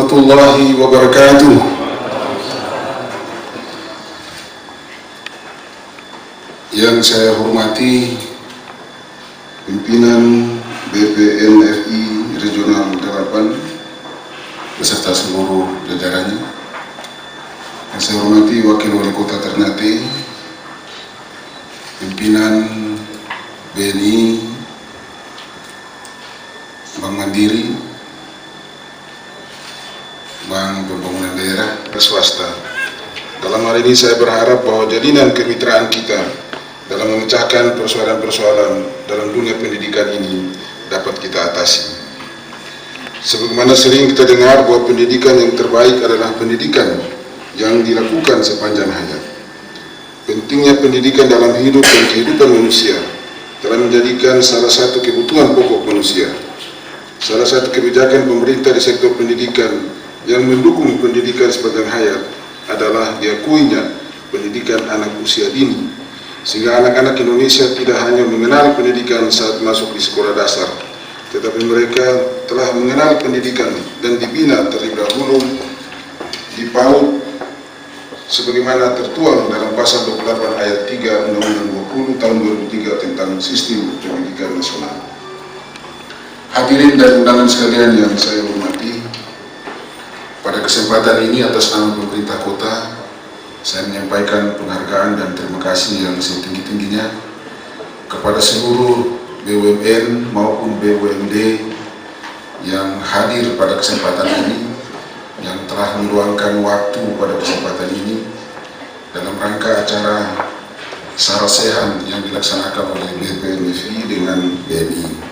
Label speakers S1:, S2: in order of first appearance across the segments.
S1: warahmatullahi wabarakatuh. Yang saya hormati pimpinan BPNFI Regional 8 beserta seluruh jajarannya. Yang saya hormati Wakil Wali Kota Ternate, pimpinan BNI, Bank Mandiri, Bank Pembangunan Daerah, swasta. Dalam hal ini saya berharap bahwa jalinan kemitraan kita dalam memecahkan persoalan-persoalan dalam dunia pendidikan ini dapat kita atasi. Sebagaimana sering kita dengar bahwa pendidikan yang terbaik adalah pendidikan yang dilakukan sepanjang hayat. Pentingnya pendidikan dalam hidup dan kehidupan manusia telah menjadikan salah satu kebutuhan pokok manusia. Salah satu kebijakan pemerintah di sektor pendidikan yang mendukung pendidikan sepanjang hayat adalah diakuinya pendidikan anak usia dini, sehingga anak-anak Indonesia tidak hanya mengenal pendidikan saat masuk di sekolah dasar, tetapi mereka telah mengenal pendidikan dan dibina terlebih dahulu di PAUD sebagaimana tertuang dalam pasal 28 ayat 3 Undang-Undang 20 tahun 2003 tentang Sistem Pendidikan Nasional. Hadirin dan undangan sekalian yang saya hormati, pada kesempatan ini atas nama pemerintah kota, saya menyampaikan penghargaan dan terima kasih yang setinggi-tingginya kepada seluruh BUMN maupun BUMD yang hadir pada kesempatan ini, yang telah meluangkan waktu pada kesempatan ini dalam rangka acara sarasehan yang dilaksanakan oleh BPNFI dengan BNI.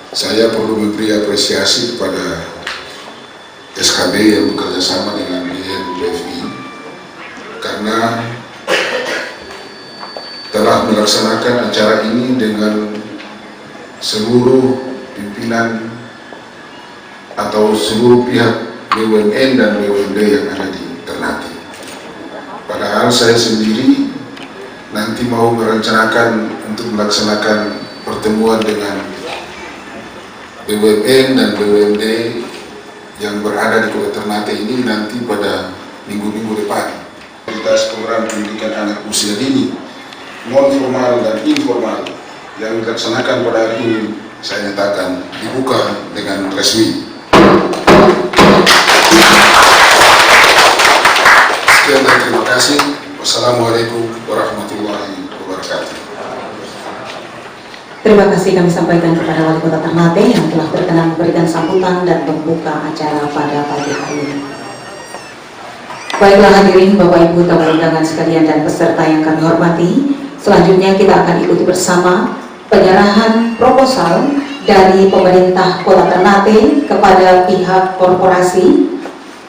S1: Saya perlu memberi apresiasi kepada SKB yang bekerja sama dengan BNFI karena telah melaksanakan acara ini dengan seluruh pimpinan atau seluruh pihak BUMN dan BUMD yang ada di Ternate. Padahal saya sendiri nanti mau merencanakan untuk melaksanakan pertemuan dengan BUMN dan BUMD yang berada di Kota Ternate ini nanti pada minggu-minggu depan. Kualitas program pendidikan anak usia dini, non formal dan informal yang dilaksanakan pada hari ini saya nyatakan dibuka dengan resmi. Sekian dan terima kasih. Wassalamualaikum warahmatullahi wabarakatuh.
S2: Terima kasih kami sampaikan kepada Wali Kota Ternate yang telah berkenan memberikan sambutan dan membuka acara pada pagi hari ini. Baiklah hadirin Bapak Ibu tamu undangan sekalian dan peserta yang kami hormati, selanjutnya kita akan ikuti bersama penyerahan proposal dari pemerintah Kota Ternate kepada pihak korporasi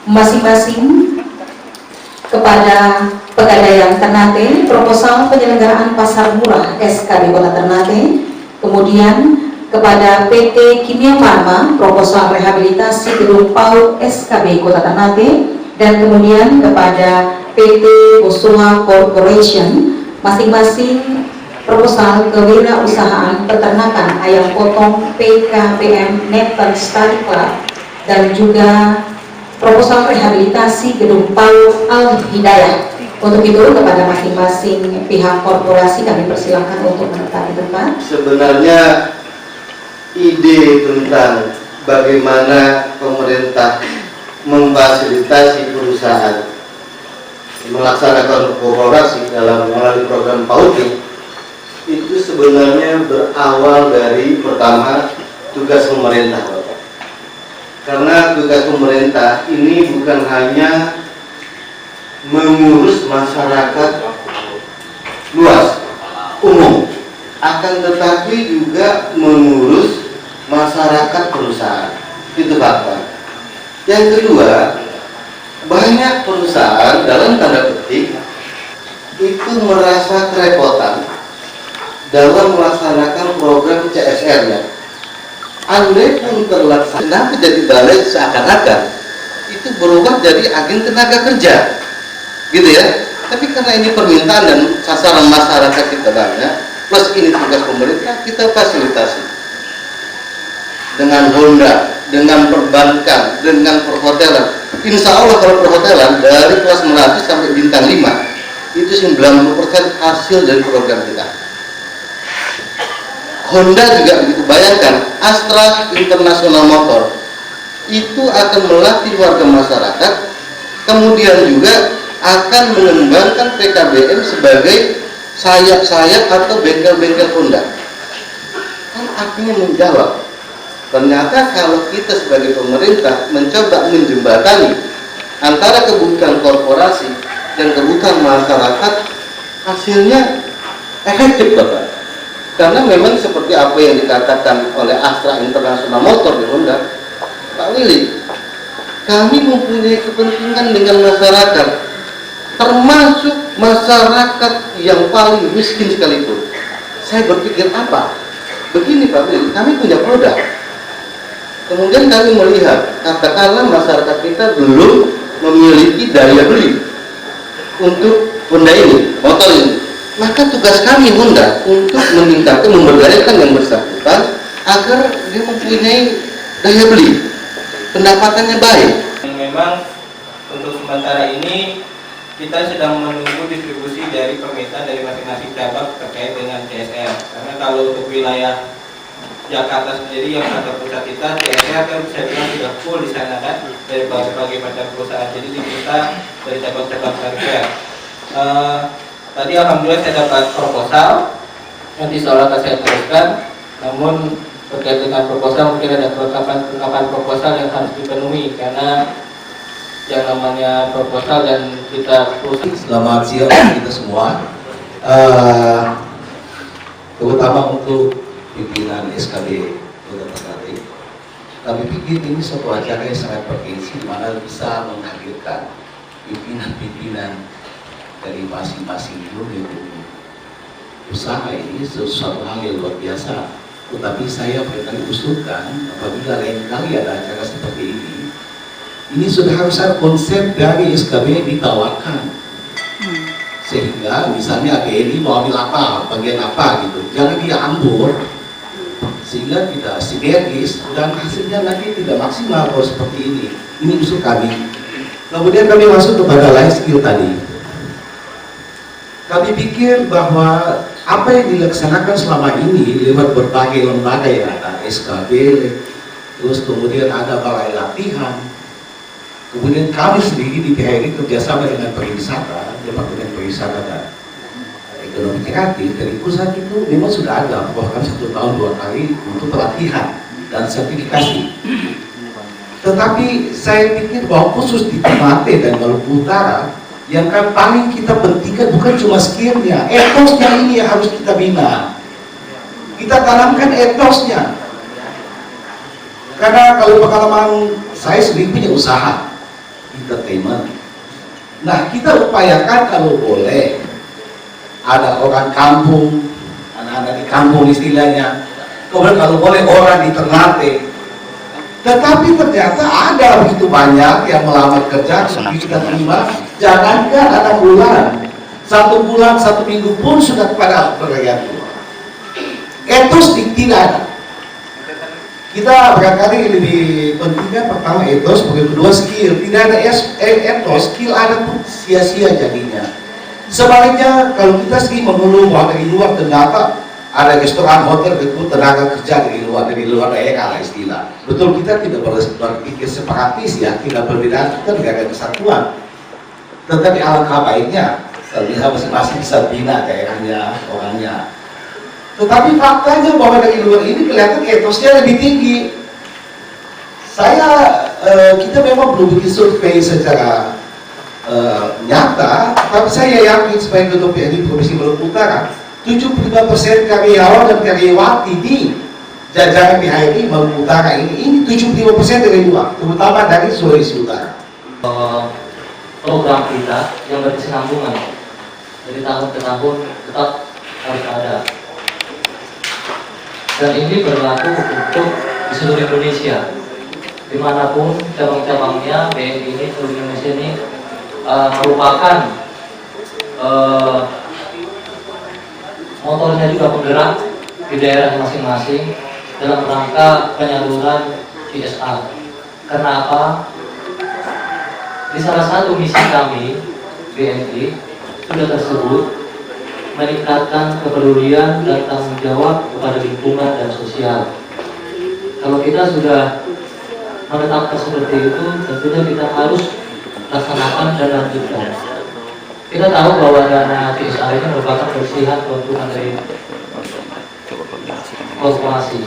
S2: masing-masing. Kepada Pegadaian Ternate, proposal penyelenggaraan pasar murah SKB Kota Ternate. Kemudian kepada PT Kimia Farma, proposal rehabilitasi gedung PAUD SKB Kota Ternate. Dan kemudian kepada PT Bosua Corporation, masing-masing proposal kewirausahaan peternakan ayam potong PKPM Nepal Study Club, dan juga proposal rehabilitasi gedung PAUD Al Hidayah. Untuk itu kepada masing-masing pihak korporasi kami persilakan untuk menempati tempat. Sebenarnya
S3: ide tentang bagaimana pemerintah memfasilitasi perusahaan melaksanakan korporasi dalam melalui program PAUD itu sebenarnya berawal dari pertama tugas pemerintah, Bapak. Karena tugas pemerintah ini bukan hanya mengurus masyarakat luas umum, akan tetapi juga mengurus masyarakat perusahaan. Itu fakta. Yang kedua, banyak perusahaan dalam tanda petik itu merasa kerepotan dalam melaksanakan program CSR-nya. Andai pun terlaksana menjadi balai seakan-akan itu berubah jadi agen tenaga kerja, gitu ya. Tapi karena ini permintaan dan sasaran masyarakat kita banyak, plus ini tugas pemerintah, kita fasilitasi dengan Honda dengan perbankan, dengan perhotelan. Insya Allah kalau perhotelan dari kelas melati sampai bintang 5 itu 90% hasil dari program kita. Honda juga begitu. Bayangkan Astra International Motor itu akan melatih warga masyarakat, kemudian juga akan mengembangkan PKBM sebagai sayap-sayap atau bengkel-bengkel Honda. Kan artinya menjawab. Ternyata kalau kita sebagai pemerintah mencoba menjembatani antara kebutuhan korporasi dan kebutuhan masyarakat, hasilnya efektif, Bapak. Karena memang seperti apa yang dikatakan oleh Astra International Motor di Honda, Pak Willy, kami mempunyai kepentingan dengan masyarakat, termasuk masyarakat yang paling miskin sekalipun. Saya berpikir apa? Begini Pak Willy, kami punya produk. Kemudian kami melihat, katakanlah masyarakat kita belum memiliki daya beli untuk Honda ini, motor ini. Maka tugas kami Honda untuk meningkatkan, memberdayakan yang bersangkutan agar dia mempunyai daya beli, pendapatannya baik.
S4: Memang untuk sementara ini kita sedang menunggu distribusi dari permintaan dari masing-masing cabang terkait dengan CSR. Karena kalau untuk wilayah Jakarta sendiri yang ada pusat kita, CSR kan bisa bilang sudah full di sana kan, dari berbagai macam perusahaan. Jadi diminta dari cabang-cabang perifer. Tadi alhamdulillah saya dapat proposal, nanti seolah saya teruskan. Namun terkait dengan proposal mungkin ada kelengkapan proposal yang harus dipenuhi karena yang namanya proposal dan kita proses.
S5: Selamat siang kita semua, terutama untuk pimpinan SKB Kota Ternate. Kami pikir ini suatu acara yang sangat bergengsi, di mana bisa menghadirkan pimpinan-pimpinan dari masing-masing unit usaha. Ini sesuatu hal yang luar biasa. Tetapi saya barangkali usulkan apabila lain kali ada acara seperti ini sudah harus ada konsep dari SKB yang ditawarkan. Sehingga misalnya BNI mau ambil apa, bagian apa gitu, jangan diambur, sehingga tidak sinergis dan hasilnya nanti tidak maksimal kalau seperti ini. Ini usul kami. Kemudian kami masuk kepada life skill tadi. Kami pikir bahwa apa yang dilaksanakan selama ini lewat berbagai lembaga yang ada, SKB, terus kemudian ada balai latihan, kemudian kami sendiri di PHRI kerjasama dengan pariwisata, Departemen Pariwisata dan Ekonomi Kreatif dari pusat itu memang sudah ada bahkan 1 tahun 2 kali untuk pelatihan dan sertifikasi. Tetapi saya pikir bahwa khusus di Ternate dan Maluku Utara yang kan paling kita pentingkan bukan cuma skillnya, etosnya ini yang harus kita bina. Kita tanamkan etosnya. Karena kalau pengalaman saya sendiri punya usaha entertainment. Nah, kita upayakan kalau boleh ada orang kampung, anak-anak di kampung istilahnya. Kemudian kalau boleh orang di Ternate. Tetapi ternyata ada begitu banyak yang melamar kerja, kita terima. Jangankan ada bulan, 1 bulan, 1 minggu pun sudah pada perayaan tua. Etos tidak ada. Kita barangkali lebih pentingnya pertama etos, kedua skill. Tidak ada etos, skill ada pun sia-sia jadinya. Sebaliknya kalau kita sendiri mengeluh bahwa dari luar ternyata ada restoran, hotel, itu tenaga kerja dari luar daerah lah istilah. Betul, kita tidak berpikir separatis ya, tidak berbeda, kita negara kesatuan. Tetapi alangkah baiknya terlihat masing-masing bisa bina daerahnya, orangnya. Tetapi faktanya bahwa dari luar ini kelihatan etosnya lebih tinggi. Kita memang belum bikin survei secara nyata, tapi saya yakin sebagai Ketua PNI Provinsi Maluku Utara, 75% karyawan dan karyawati di jajaran PHRI Maluku Utara ini 75% dari luar, terutama dari Sulawesi Utara.
S6: Program kita yang berkesinambungan dari tahun ke tahun tetap harus ada, dan ini berlaku untuk di seluruh Indonesia, dimanapun cabang-cabangnya. BNI ini seluruh Indonesia ini merupakan motornya juga penggerak di daerah masing-masing dalam rangka penyaluran CSR. Kenapa? Di salah satu misi kami BNI sudah tersebut meningkatkan kepedulian dan tanggung jawab kepada lingkungan dan sosial. Kalau kita sudah menetapkan seperti itu, tentunya kita harus laksanakan dan lanjutkan. Kita tahu bahwa dana CSR ini merupakan bersihan keuntungan dari korporasi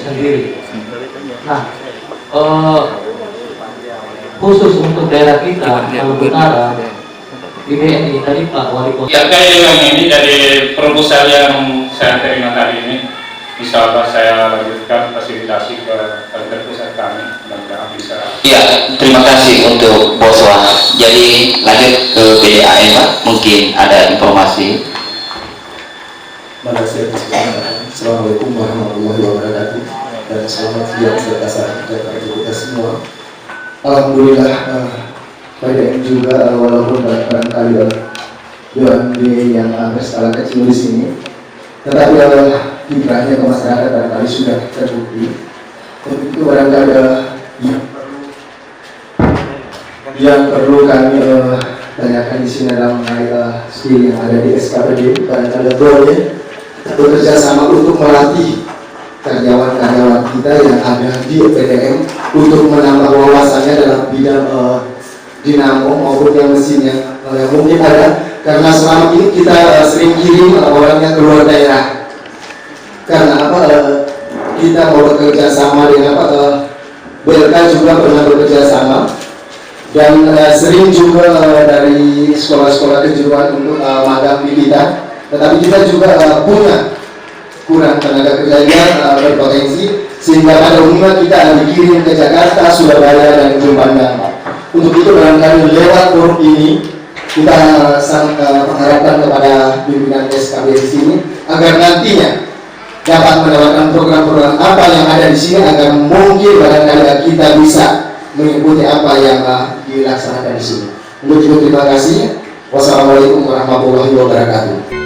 S6: sendiri. Nah, khusus untuk daerah kita, Maluku Utara, di BNI tadi Pak Wali Kota.
S7: Ya, yang ini dari proposal yang saya terima tadi ini, insya Allah saya lanjutkan fasilitasi ke kantor pusat kami, mudah-mudahan bisa.
S8: Ya, terima kasih untuk Boswa. Jadi lanjut ke BDAN Pak, mungkin ada informasi.
S9: Assalamualaikum warahmatullahi wabarakatuh, dan selamat siang serta salam sejahtera kita semua. Alhamdulillah, banyak juga walaupun barangkali BUMD yang berskala kecil di sini, tetapi kiprahnya ke masyarakat barangkali sudah terbukti. Untuk itu barangkali yang perlu kami tanyakan di sini adalah mengenai skill yang ada di SKPD, barangkali boleh bekerja sama untuk melatih karyawan-karyawan kita yang ada di PDM untuk menambah wawasannya dalam bidang dinamo maupun yang mesin yang mungkin ada, karena selama ini kita sering kirim orangnya keluar daerah. Karena apa? Kita mau bekerja sama dengan BLK juga pernah bekerja sama, dan sering juga dari sekolah-sekolah kejuruan untuk magang di kita. Tetapi kita juga punya kurang tenaga kerjanya berpotensi, sehingga pada umumnya kita dikirim ke Jakarta, Surabaya, dan Jombang. Untuk itu barangkali lewat forum ini kita sangat mengharapkan kepada pimpinan SKB di sini agar nantinya dapat mendapatkan program-program apa yang ada di sini, agar mungkin barangkali kita bisa mengikuti apa yang dilaksanakan di sini. Untuk itu terima kasih. Wassalamualaikum warahmatullahi wabarakatuh.